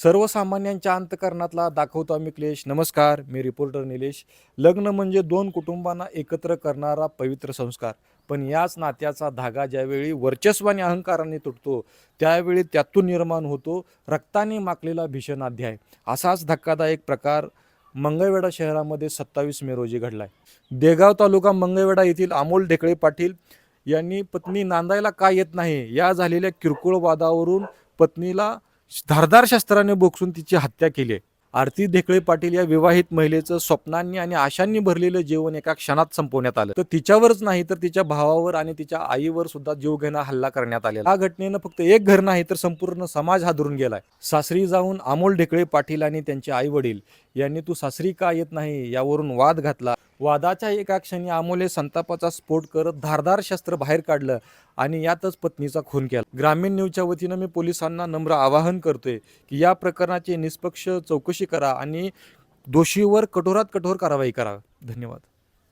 सर्वसामान्यांच्या अंतःकरणातला दाखवतो आम्ही क्लेश. नमस्कार, मी रिपोर्टर निलेश. लग्न म्हणजे दोन कुटुंबांना एकत्र करणारा पवित्र संस्कार. पण याच नात्याचा धागा ज्यावेळी वर्चस्व आणि अहंकाराने तुटतो, त्यावेळी त्यातून निर्माण होतो रक्ताने माखलेला भीषण अध्याय. असाच धक्कादायक प्रकार मंगळवेढा शहरामध्ये 27 मे रोजी घडलाय. देगाव तालुका मंगळवेढा येथील अमोल ढेकळे पाटील यांनी पत्नी नांदायला का येत नाही या झालेल्या किरकोळ वादावरून पत्नीला धारदार शस्त्राने बोगसून तिची हत्या केली आहे. आरती ढेकळे पाटील या विवाहित महिलेचं स्वप्नांनी आणि आशांनी भरलेलं जीवन एका क्षणात संपवण्यात आलं. तर तिच्यावरच नाही तर तिच्या भावावर आणि तिच्या आईवर सुद्धा जीवघेणा हल्ला करण्यात आलेला. या घटनेनं फक्त एक घर नाही तर संपूर्ण समाज हादरून गेलाय. सासरी जाऊन अमोल ढेकळे पाटील आणि त्यांचे आई वडील यांनी तू सासरी का येत नाही यावरून वाद घातला. वादाच्या एका क्षणी अमोलने संतापाचा स्फोट करत धारदार शस्त्र बाहेर काढलं आणि यातच पत्नीचा खून केला. ग्रामीण न्यूजच्या वतीनं मी पोलिसांना नम्र आवाहन करतोय की या प्रकरणाची निष्पक्ष चौकशी करा आणि दोषीवर कठोरात कठोर कारवाई करा. धन्यवाद.